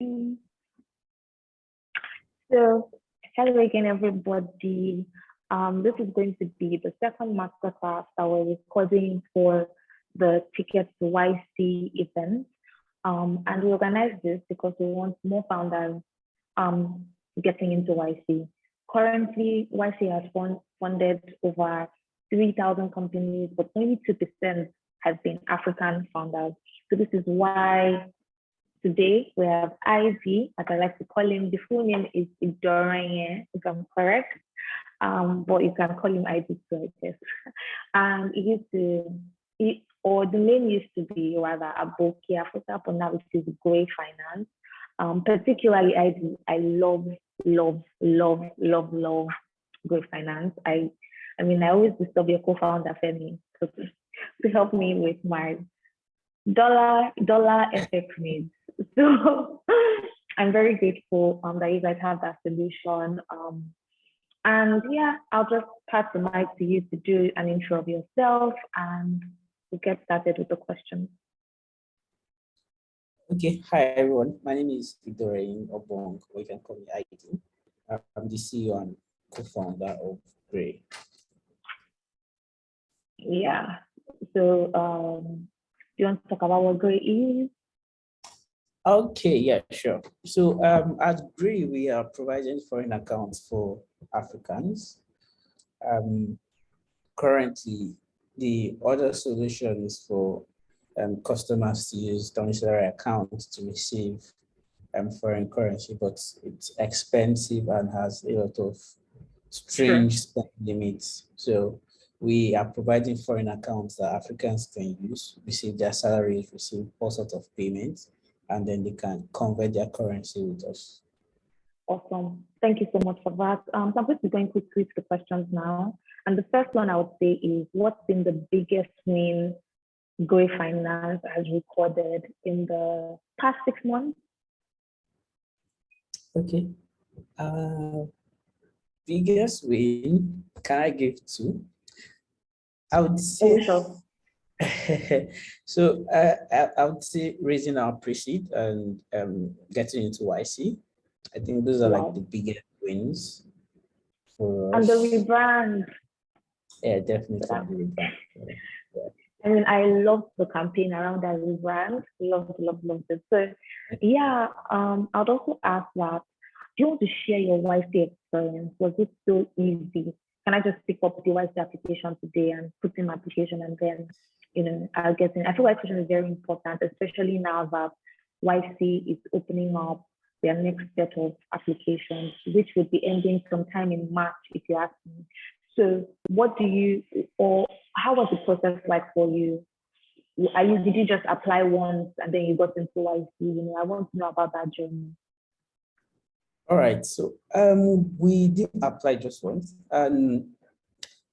Mm. So, hello again, everybody. This is going to be the second masterclass that we're recording for the Ticket to YC event. And we organized this because we want more founders getting into YC. Currently, YC has funded over 3,000 companies, but only 2% have been African founders. So this is why today we have Ivy, as I like to call him. The full name is Idoranye, if I'm correct. But you can call him Ivy too, I guess. And the name used to be rather Aboki Africa, but now it is Greyfinance. Particularly Ivy, I love Greyfinance. I mean, I always disturb your co-founder Femi to help me with my dollar FX needs. So I'm very grateful that you guys have that solution. And yeah, I'll just pass the mic to you to do an intro of yourself, and we'll get started with the questions. Okay, hi everyone. My name is Idoranye Obong, or you can call me Idee. I'm the CEO and co-founder of Grey. Yeah. So do you want to talk about what Grey is? Okay, yeah, sure. So at Grey, we are providing foreign accounts for Africans. Currently, the other solution is for customers to use domiciliary accounts to receive foreign currency, but it's expensive and has a lot of strange spend limits. So we are providing foreign accounts that Africans can use, receive their salaries, receive all sorts of payments, and then they can convert their currency with us. Awesome. Thank you so much for that. So I'm going to be going quickly to the questions now. And the first one I would say is, what's been the biggest win Greyfinance has recorded in the past 6 months? Okay. Biggest win, can I give 2? I would say, sure. So I would say raising our pre-seed and getting into YC. I think those are like the biggest wins for us. And the rebrand. Yeah, definitely the rebrand. Yeah. I mean, I love the campaign around that rebrand. Love it. So yeah, I'd also ask that, do you want to share your YC experience? Was it so easy? Can I just pick up the YC application today and put in my application, and then, I'll get in? I feel like application is very important, especially now that YC is opening up their next set of applications, which would be ending sometime in March, if you ask me. So how was the process like for you? Did you just apply once and then you got into YC? I want to know about that journey. All right, so we did apply just once, and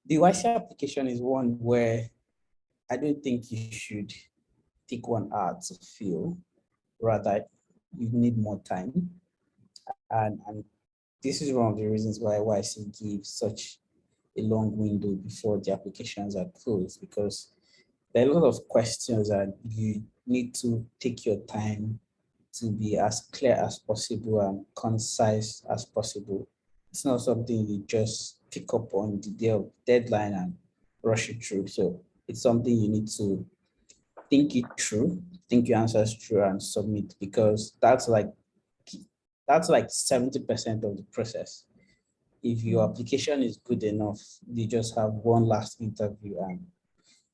the YC application is one where I don't think you should take 1 hour to fill. Rather, you need more time, and this is one of the reasons why YC gives such a long window before the applications are closed, because there are a lot of questions and you need to take your time to be as clear as possible and concise as possible. It's not something you just pick up on the day of deadline and rush it through. So it's something you need to think it through, think your answers through, and submit, because that's like 70% of the process. If your application is good enough, you just have one last interview and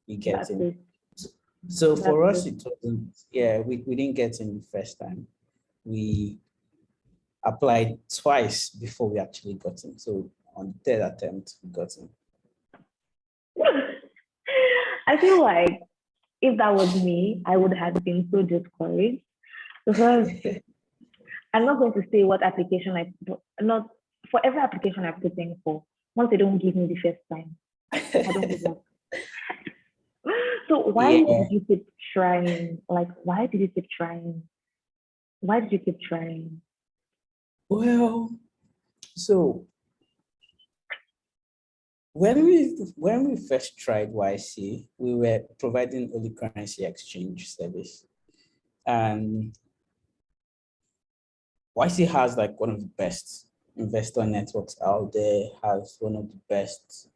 you get in. So for us, it wasn't, we didn't get in the first time. We applied twice before we actually got in. So on the 3rd attempt, we got in. I feel like if that was me, I would have been so discouraged, because I'm not going to say what application not for every application I put in for. Once they don't give me the first time, I don't give up. So why did you keep trying? Like, why did you keep trying? Why did you keep trying? Well, so when we first tried YC, we were providing only currency exchange service, and YC has like one of the best investor networks out there, has one of the best,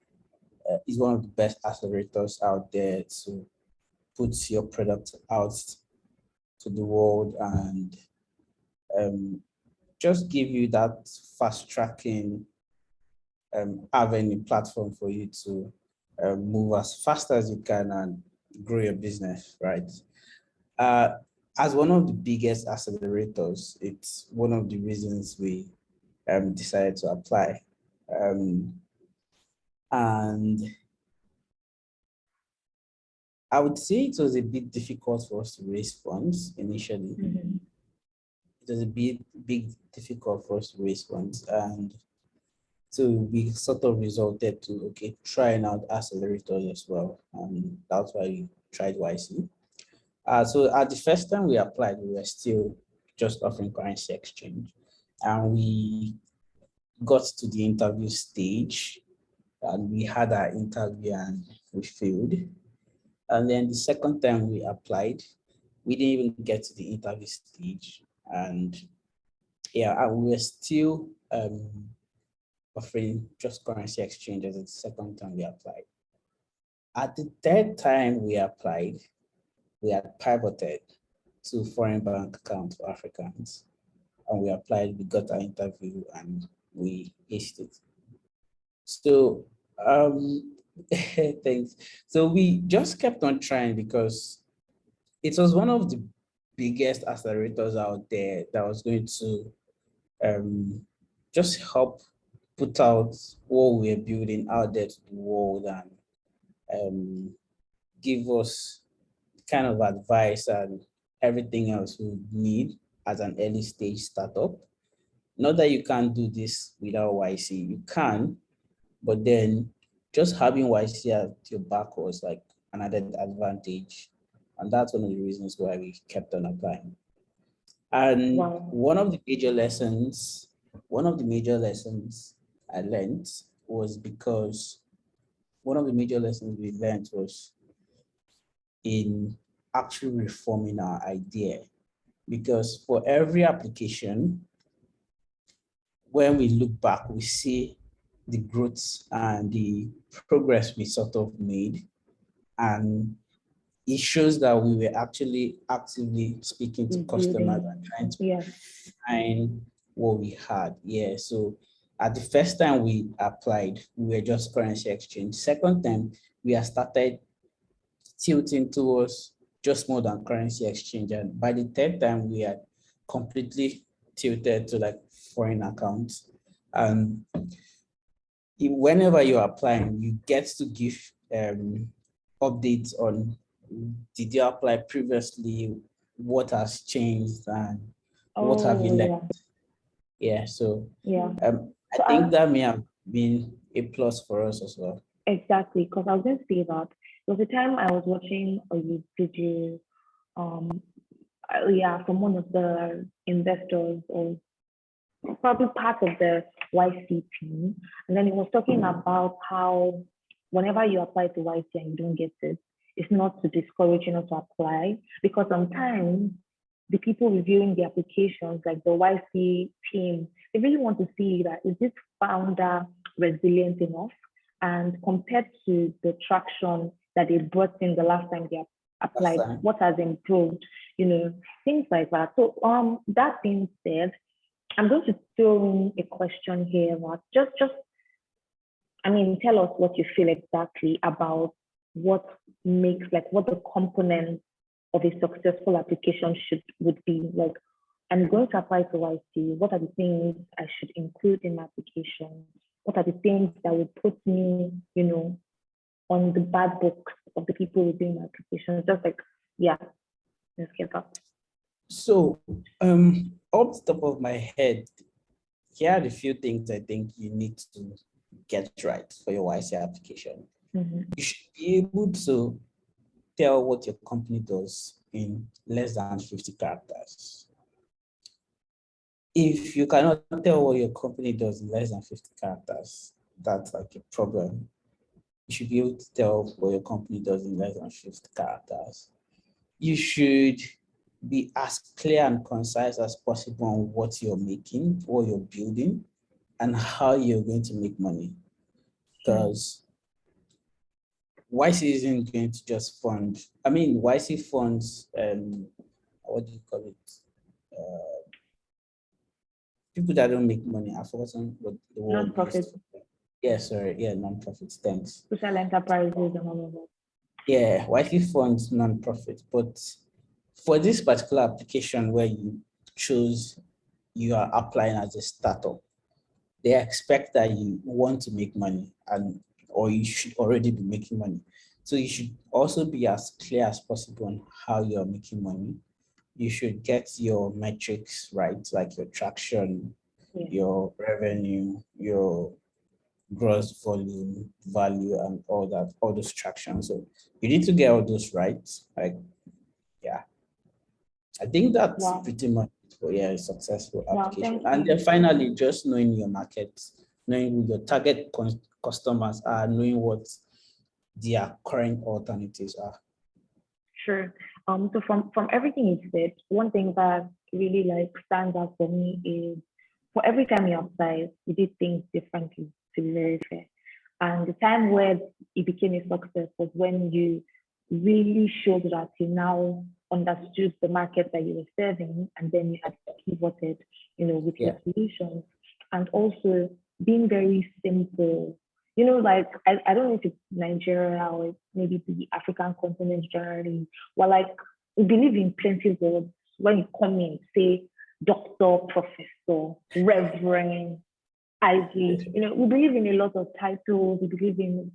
is one of the best accelerators out there to put your product out to the world and just give you that fast tracking avenue platform for you to move as fast as you can and grow your business, right? As one of the biggest accelerators, it's one of the reasons we decided to apply. And I would say it was a bit difficult for us to raise funds initially. Mm-hmm. It was a big difficult for us to raise funds. And so we sort of resorted to, okay, trying out accelerators as well. And that's why we tried YC. So at the first time we applied, we were still just offering currency exchange. And we got to the interview stage and we had our interview and we failed. And then the second time we applied, we didn't even get to the interview stage. And yeah, we were still offering just currency exchange as the second time we applied. At the third time we applied, we had pivoted to foreign bank account for Africans. And we applied, we got our interview and we aced it. So thanks. So we just kept on trying because it was one of the biggest accelerators out there that was going to just help put out what we're building out there to the world and give us kind of advice and everything else we need as an early stage startup. Not that you can't do this without YC, you can, but then just having YC at your back was like an added advantage. And that's one of the reasons why we kept on applying. And Wow. one of the major lessons I learned was because one of the major lessons we learned was in actually reforming our idea. Because for every application, when we look back, we see the growth and the progress we sort of made. And it shows that we were actually actively speaking to customers and trying to find what we had. Yeah, so at the first time we applied, we were just currency exchange. Second time, we had started tilting towards just more than currency exchange. And by the third time, we had completely tilted to like foreign accounts. And whenever you're applying, you get to give updates on did you apply previously, what has changed, and what have you learned. Yeah, so I think that may have been a plus for us as well. Exactly, because I was going to say that there was a time I was watching a video, from one of the investors or probably part of the YC team, and then he was talking about how whenever you apply to YC and you don't get it, it's not to discourage you not to apply, because sometimes the people reviewing the applications, like the YC team, they really want to see that is this founder resilient enough, and compared to the traction that they brought in the last time they applied, what has improved, things like that. So that being said, I'm going to throw in a question here, Mark. Just tell us what you feel exactly about what makes, like, what the components of a successful application would be. Like, I'm going to apply to YC. What are the things I should include in my application? What are the things that would put me, on the bad books of the people reviewing my application? Just like, let's get that. So, off the top of my head, here are the few things I think you need to get right for your YC application. Mm-hmm. You should be able to tell what your company does in less than 50 characters. If you cannot tell what your company does in less than 50 characters, that's like a problem. You should be able to tell what your company does in less than 50 characters. You should be as clear and concise as possible on what you're making, what you're building, and how you're going to make money. Because YC isn't going to just fund, YC funds, what do you call it? People that don't make money. I've forgotten what the word Non-profit. is. Yeah, sorry. Yeah, non-profits. Thanks. Social enterprises and all of that. Yeah, YC funds non-profit. But for this particular application where you are applying as a startup, they expect that you want to make money or you should already be making money. So you should also be as clear as possible on how you're making money. You should get your metrics right, like your traction, your revenue, your gross volume, value, and all that, all those tractions. So you need to get all those right. I think that's pretty much for a successful application. And then finally, just knowing your market, knowing who your target customers are, knowing what their current alternatives are. Sure. So from everything you said, one thing that really stands out for me is for every time you apply, you did things differently, to be very fair. And the time where it became a success was when you really showed that you now understood the market that you were serving, and then you had pivoted, with your solutions, and also being very simple. I don't know if it's Nigeria or maybe the African continent generally, we believe in plenty of words. When you come in, say doctor, professor, reverend, Ivy, we believe in a lot of titles, we believe in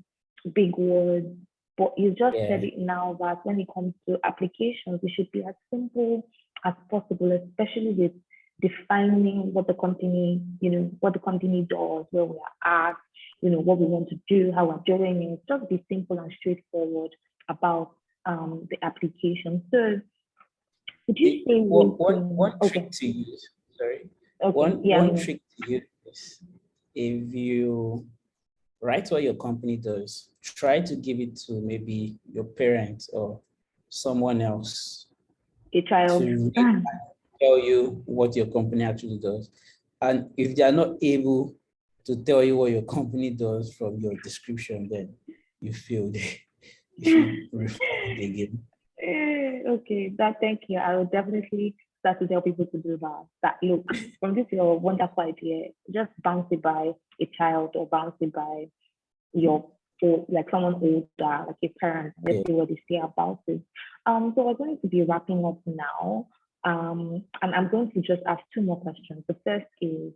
big words, but you just said it now that when it comes to applications, it should be as simple as possible, especially with defining what the company, does, where we are at, what we want to do, how we're doing it. Just be simple and straightforward about the application. So would you say one trick to use? Sorry. One trick to use is if you write what your company does, try to give it to maybe your parents or someone else. A child. To tell you what your company actually does. And if they are not able to tell you what your company does from your description, then you failed. You should refine it again. Okay, thank you. I will definitely start to tell people to do that. Look, from this your wonderful idea, just bounce it by a child or bounce it by someone older, like a parent. Let's see what they say about it. So we're going to be wrapping up now. And I'm going to just ask two more questions. The first is,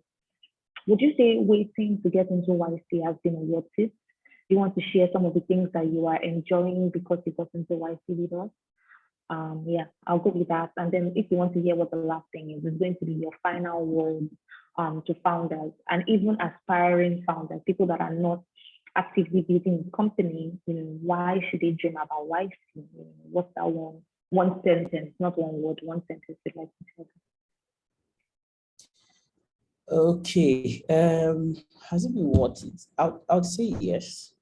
would you say waiting to get into YC has been a your tip? You want to share some of the things that you are enjoying because you got into YC with us? I'll go with that. And then if you want to hear what the last thing is, it's going to be your final words to founders and even aspiring founders, people that are not actively building the company. Why should they dream about YC? What's that one sentence, not one word, one sentence you'd like to tell them? Okay. Has it been worth it? I would say yes.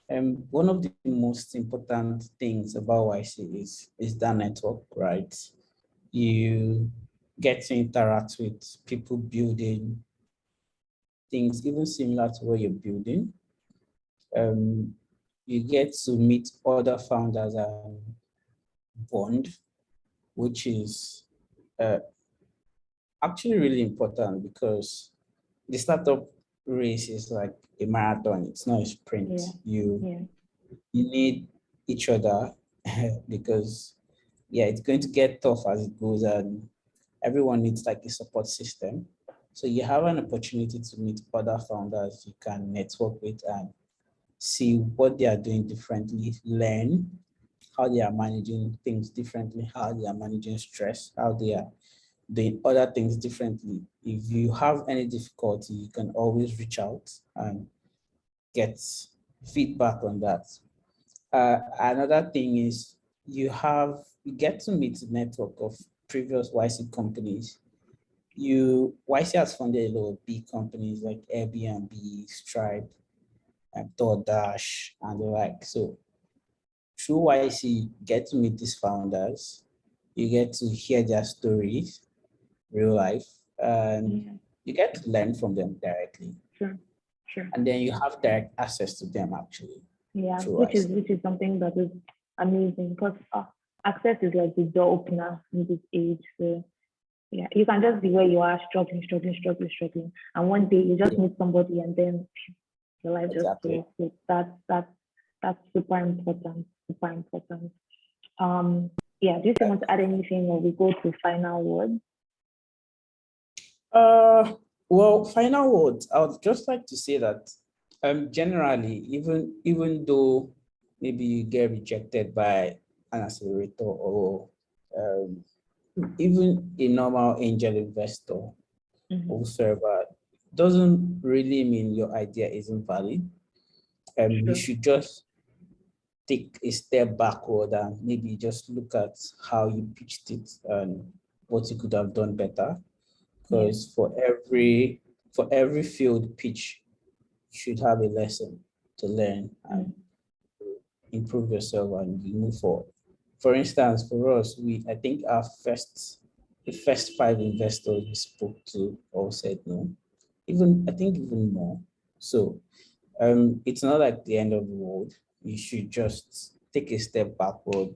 One of the most important things about YC is that network, right? You get to interact with people building things even similar to what you're building. You get to meet other founders and bond, which is actually really important because the startup race is like a marathon. It's not a sprint. You need each other because it's going to get tough as it goes, and everyone needs like a support system. So you have an opportunity to meet other founders you can network with and see what they are doing differently, learn how they are managing things differently, how they are managing stress, how they are doing other things differently. If you have any difficulty, you can always reach out and get feedback on that. Another thing is you get to meet a network of previous YC companies. YC has funded a lot of big companies like Airbnb, Stripe, and DoorDash, and the like. So through YC, you get to meet these founders. you get to hear their stories, real life, and Yeah, you get to learn from them directly. sure, sure. And then you have direct access to them actually Yeah, through which is IC. something that is amazing because access is like the door opener in this age. So yeah, you can just be where you are, struggling, and one day you just Yeah, meet somebody, and then your life just exactly. goes. So that's super important, super important. Um, yeah. Do you still want to add anything, or we go to final words? Well, final words. I would just like to say that generally, even though maybe you get rejected by an accelerator or um, even a normal angel investor Mm-hmm. or whosoever, doesn't really mean your idea isn't valid. You Sure. should just take a step backward and maybe just look at how you pitched it and what you could have done better. Yeah. Because for every field pitch, you should have a lesson to learn and Mm. improve yourself and you move forward. For instance, for us, I think the first five investors we spoke to all said no. I think even more. So it's not like the end of the world. You should just take a step backward.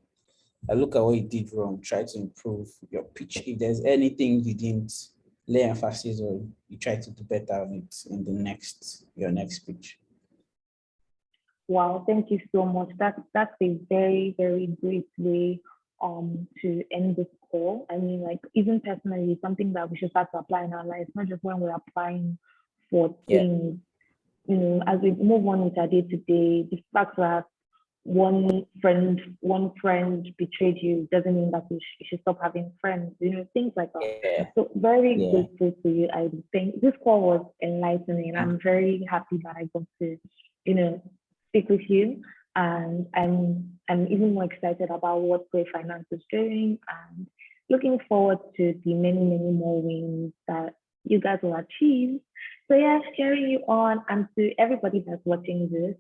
I look at what you did wrong, try to improve your pitch. If there's anything you didn't lay emphasis on, you try to do better on it in your next pitch. Wow, thank you so much. That's a very, very great way to end this call. I mean, like even personally, something that we should start to apply in our lives, not just when we're applying for Yeah, things, as we move on with our day to day, the fact that one friend betrayed you doesn't mean that you should stop having friends, things like that. yeah, So very yeah. grateful to you. I think this call was enlightening. I'm very happy that I got to, speak with you. And I'm even more excited about what Greyfinance is doing and looking forward to the many, many more wins that you guys will achieve. So yeah, cheering you on, and to everybody that's watching this,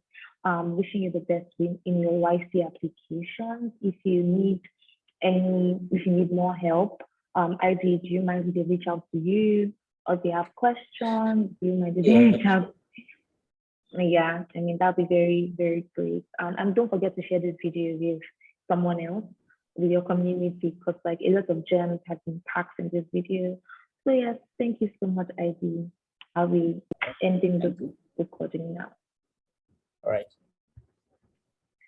wishing you the best in your YC applications. If you need more help, Idee, do you mind if they reach out to you, or if they have questions? Do you mind if they Yeah, reach out? Yeah, I mean that'd be very, very great. And don't forget to share this video with someone else, with your community, because like a lot of gems have been packed in this video. So yes, thank you so much, Idee. I'll be ending the thank you. recording now. All right.